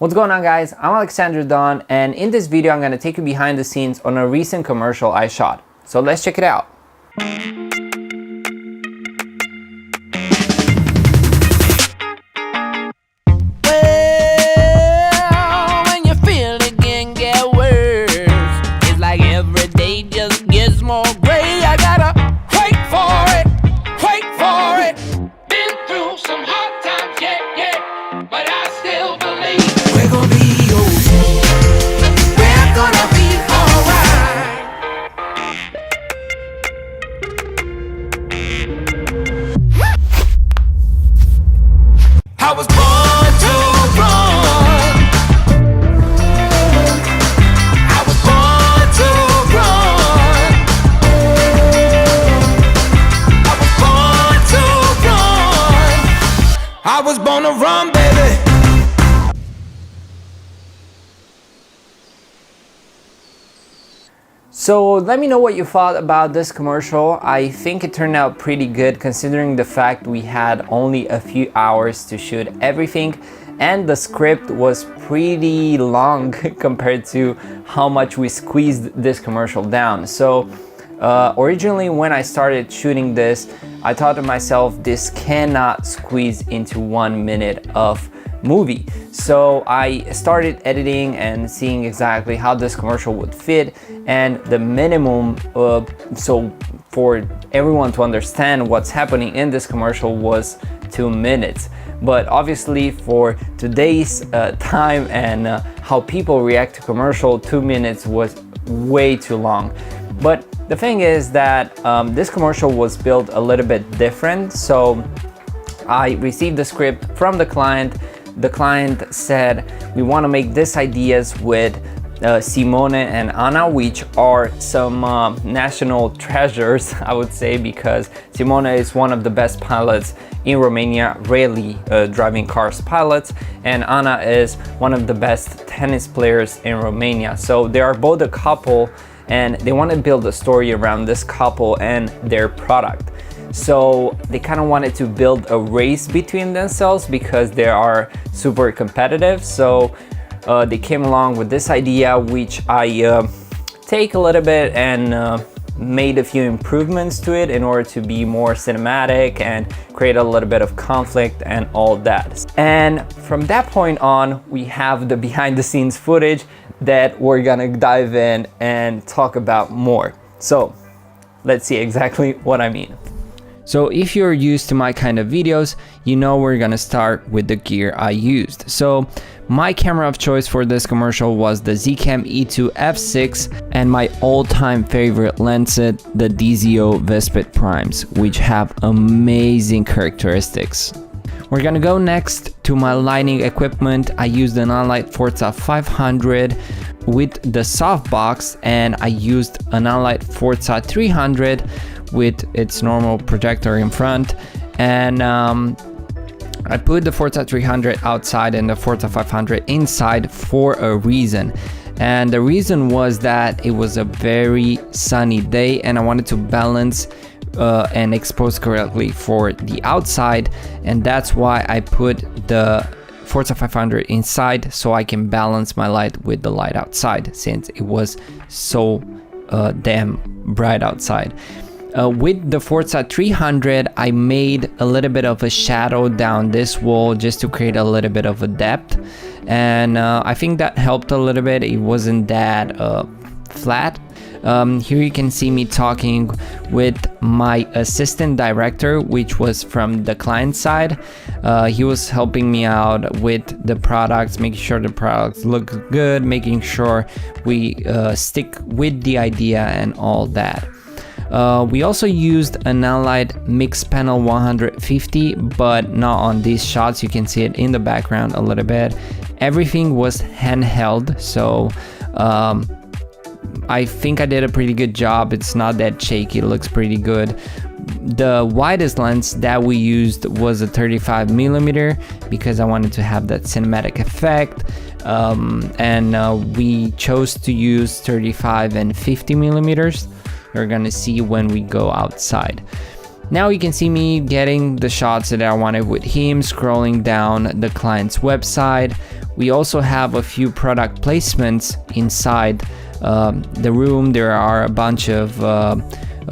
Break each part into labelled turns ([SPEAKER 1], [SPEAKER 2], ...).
[SPEAKER 1] What's going on, guys? I'm Alexandru, and in this video I'm going to take you behind the scenes on a recent commercial I shot. So let's check it out.
[SPEAKER 2] I was born to run. I was born to run. I was born to run. I was born to run, baby.
[SPEAKER 1] So let me know what you thought about this commercial. I think it turned out pretty good considering the fact we had only a few hours to shoot everything, and the script was pretty long compared to how much we squeezed this commercial down. So originally when I started shooting this, I thought to myself, this cannot squeeze into 1 minute of movie. So I started editing and seeing exactly how this commercial would fit, and the minimum so for everyone to understand what's happening in this commercial was 2 minutes. But obviously for today's time and how people react to commercial, 2 minutes was way too long. But the thing is that this commercial was built a little bit different. So I received the script from the client. The client said, we want to make these ideas with Simone and Anna, which are some national treasures, I would say, because Simone is one of the best pilots in Romania, rally driving cars pilots, and Anna is one of the best tennis players in Romania. So they are both a couple, and they want to build a story around this couple and their product. So they kind of wanted to build a race between themselves because they are super competitive. So they came along with this idea, which I take a little bit and made a few improvements to it in order to be more cinematic and create a little bit of conflict and all that. And from that point on, we have the behind the scenes footage that we're gonna dive in and talk about more. So let's see exactly what I mean. So if you're used to my kind of videos, you know we're gonna start with the gear I used. So my camera of choice for this commercial was the Zcam E2 f6 and my all-time favorite lens set, the DZO Vespet Primes, which have amazing characteristics. We're gonna go next to my lighting equipment. I used the NANLITE Forza 500 with the softbox, and I used a NANLITE Forza 300 with its normal projector in front, and I put the Forza 300 outside and the Forza 500 inside for a reason. And the reason was that it was a very sunny day and I wanted to balance and expose correctly for the outside, and that's why I put the Forza 500 inside so I can balance my light with the light outside, since it was so damn bright outside. With the Forza 300, I made a little bit of a shadow down this wall just to create a little bit of a depth, and I think that helped a little bit. It wasn't that flat. Here you can see me talking with my assistant director, which was from the client side. He was helping me out with the products, making sure the products look good, making sure we stick with the idea and all that. We also used a NANLITE Mixpanel 150, but not on these shots. You can see it in the background a little bit. Everything was handheld, so I think I did a pretty good job. It's not that shaky, it looks pretty good. The widest lens that we used was a 35mm because I wanted to have that cinematic effect, and we chose to use 35 and 50mm. You're gonna see when we go outside. Now you can see me getting the shots that I wanted with him, scrolling down the client's website. We also have a few product placements inside the room. There are a bunch of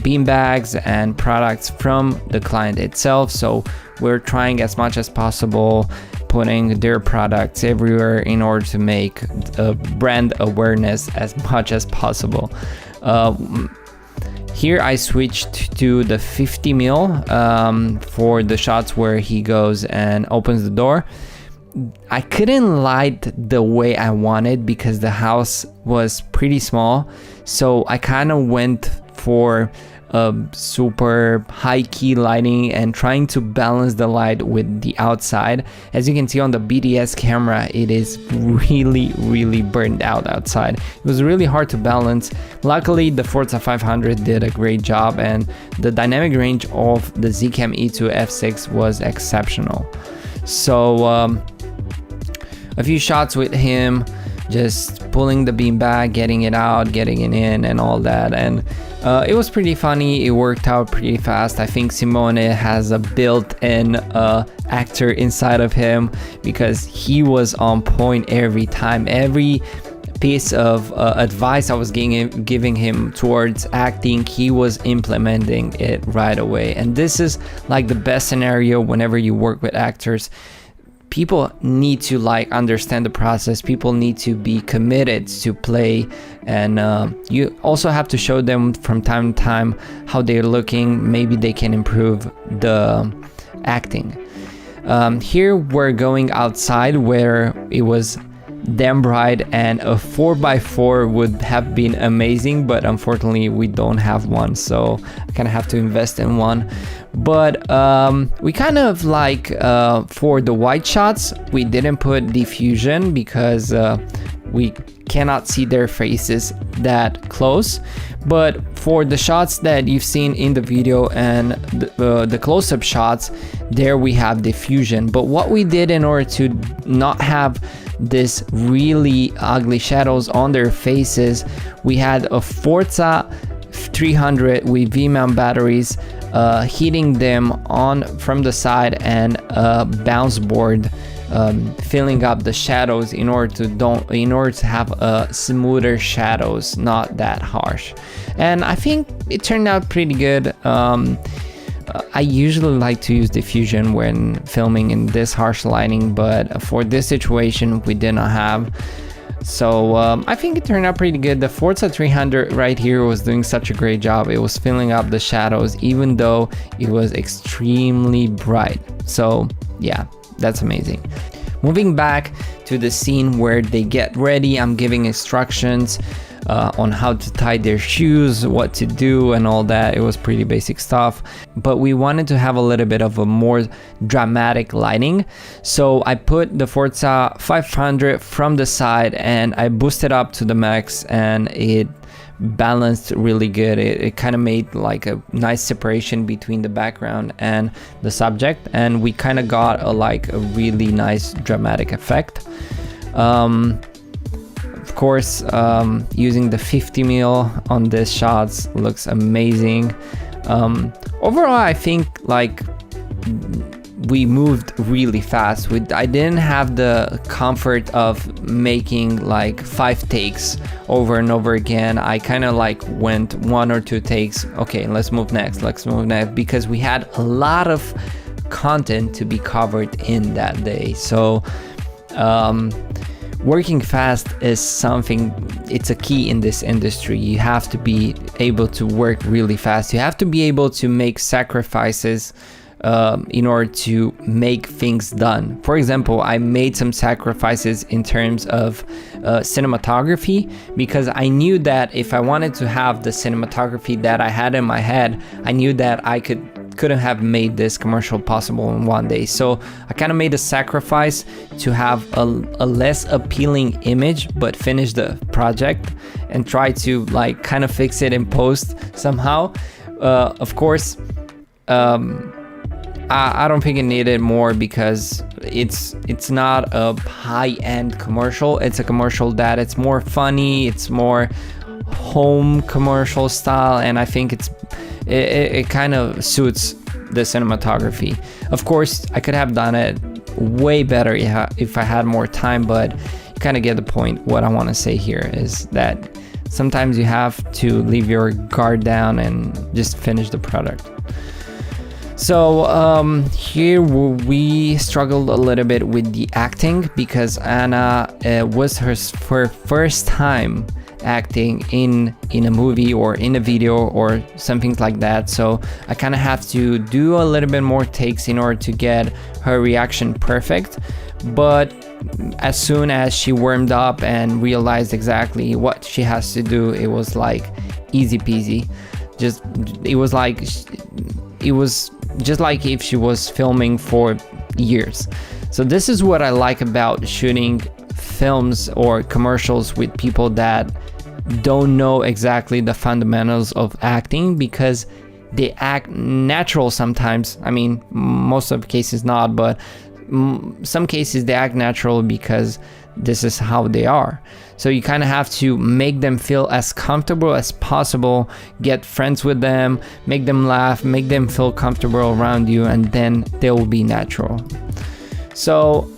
[SPEAKER 1] bean bags and products from the client itself, so we're trying as much as possible putting their products everywhere in order to make brand awareness as much as possible. Here I switched to the 50 mil for the shots where he goes and opens the door. I couldn't light the way I wanted because the house was pretty small, so I kind of went for a super high key lighting and trying to balance the light with the outside. As you can see on the BDS camera, it is really burned out outside. It was really hard to balance. Luckily the Forza 500 did a great job, and the dynamic range of the Zcam E2 F6 was exceptional. So a few shots with him, just pulling the beanbag, getting it out, getting it in, and all that, and it was pretty funny. It worked out pretty fast. I think Simone has a built-in actor inside of him because he was on point every time. Every piece of advice I was giving him towards acting, he was implementing it right away. And this is like the best scenario whenever you work with actors. People need to like understand the process. People need to be committed to play, and you also have to show them from time to time how they're looking. Maybe they can improve the acting. Here we're going outside where it was damn bright, and a 4x4 would have been amazing, but unfortunately we don't have one, so I kind of have to invest in one. But we kind of like for the white shots we didn't put diffusion because we cannot see their faces that close, but for the shots that you've seen in the video and the close-up shots, there we have diffusion. But what we did in order to not have this really ugly shadows on their faces, we had a Forza 300 with V-mount batteries, heating them on from the side, and a bounce board filling up the shadows in order to have smoother shadows, not that harsh. And I think it turned out pretty good. I usually like to use diffusion when filming in this harsh lighting, but for this situation we did not have. So I think it turned out pretty good. The Forza 300 right here was doing such a great job. It was filling up the shadows even though it was extremely bright. So yeah, that's amazing. Moving back to the scene where they get ready, I'm giving instructions on how to tie their shoes, what to do, and all that. It was pretty basic stuff, but we wanted to have a little bit of a more dramatic lighting, so I put the Forza 500 from the side and I boosted up to the max, and it balanced really good. It kind of made like a nice separation between the background and the subject, and we kind of got a really nice dramatic effect. Of course, using the 50 mil on this shots looks amazing. Overall, I think we moved really fast. I didn't have the comfort of making 5 takes over and over again. I kind of went 1 or 2 takes. Okay, let's move next, because we had a lot of content to be covered in that day. So working fast is something, it's a key in this industry. You have to be able to work really fast. You have to be able to make sacrifices in order to make things done. For example, I made some sacrifices in terms of cinematography, because I knew that if I wanted to have the cinematography that I had in my head, I knew that I couldn't have made this commercial possible in one day. So I kind of made a sacrifice to have a less appealing image but finish the project and try to kind of fix it in post somehow. Of course, I don't think it needed more, because it's not a high-end commercial. It's a commercial that it's more funny, it's more home commercial style, and I think it kind of suits the cinematography. Of course, I could have done it way better if I had more time, but you kind of get the point. What I want to say here is that sometimes you have to leave your guard down and just finish the product. So here we struggled a little bit with the acting because Anna was her first time acting in a movie or in a video or something like that. So I kind of have to do a little bit more takes in order to get her reaction perfect. But as soon as she warmed up and realized exactly what she has to do, it was like easy peasy. It was just like if she was filming for years. So this is what I like about shooting films or commercials with people that don't know exactly the fundamentals of acting, because they act natural sometimes. I mean, most of the cases not, but some cases they act natural because this is how they are. So you kind of have to make them feel as comfortable as possible, get friends with them, make them laugh, make them feel comfortable around you, and then they will be natural. So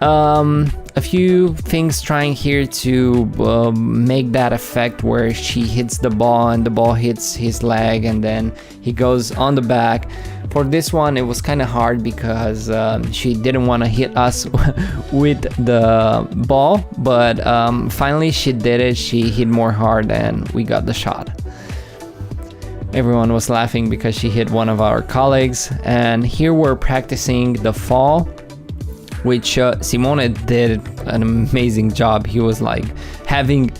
[SPEAKER 1] a few things trying here to make that effect where she hits the ball and the ball hits his leg and then he goes on the back. For this one, it was kind of hard because she didn't want to hit us with the ball, but finally she did it. She hit more hard and we got the shot. Everyone was laughing because she hit one of our colleagues. And here we're practicing the fall, which Simone did an amazing job. He was like having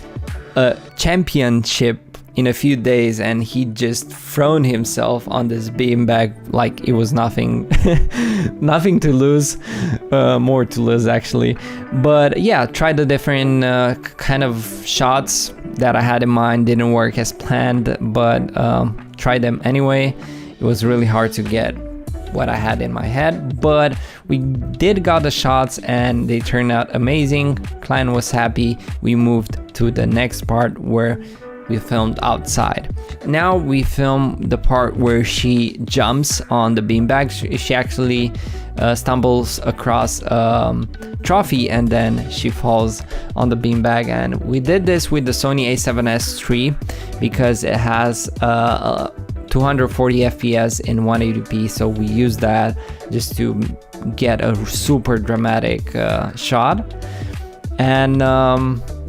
[SPEAKER 1] a championship in a few days and he just thrown himself on this beanbag like it was nothing nothing to lose, more to lose actually. But yeah, tried the different kind of shots that I had in mind. Didn't work as planned, but tried them anyway. It was really hard to get what I had in my head, but we did got the shots and they turned out amazing. Client was happy. We moved to the next part where we filmed outside. Now we film the part where she jumps on the beanbag. She actually stumbles across trophy and then she falls on the beanbag. And we did this with the Sony a7S III because it has 240 FPS in 180p, so we use that just to get a super dramatic shot. And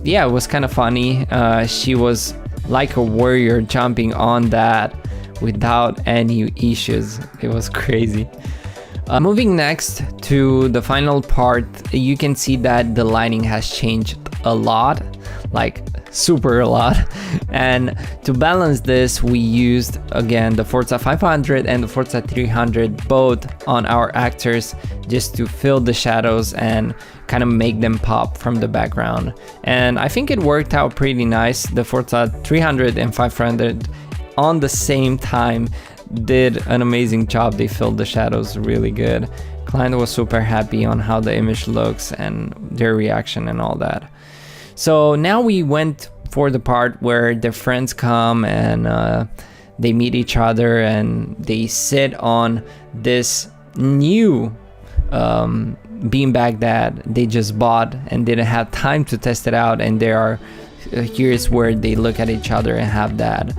[SPEAKER 1] yeah, it was kind of funny. She was like a warrior jumping on that without any issues. It was crazy. Moving next to the final part, you can see that the lighting has changed a lot, like super a lot. And to balance this, we used again the Forza 500 and the Forza 300 both on our actors just to fill the shadows and kind of make them pop from the background. And I think it worked out pretty nice. The Forza 300 and 500 on the same time did an amazing job. They filled the shadows really good. Client was super happy on how the image looks and their reaction and all that. So now we went for the part where their friends come and they meet each other and they sit on this new beanbag that they just bought and didn't have time to test it out. And there are here's where they look at each other and have that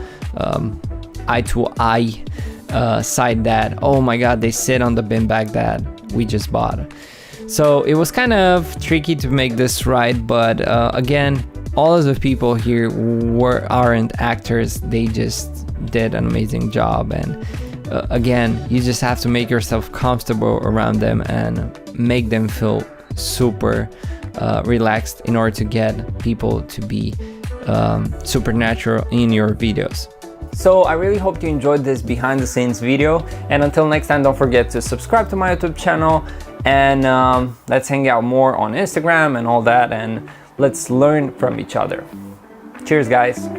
[SPEAKER 1] eye to eye side that, oh my god, they sit on the beanbag that we just bought. So it was kind of tricky to make this right, but again, all of the people here aren't actors. They just did an amazing job. And again, you just have to make yourself comfortable around them and make them feel super relaxed in order to get people to be supernatural in your videos. So I really hope you enjoyed this behind the scenes video, and until next time, don't forget to subscribe to my YouTube channel, and let's hang out more on Instagram and all that, and let's learn from each other. Cheers, guys.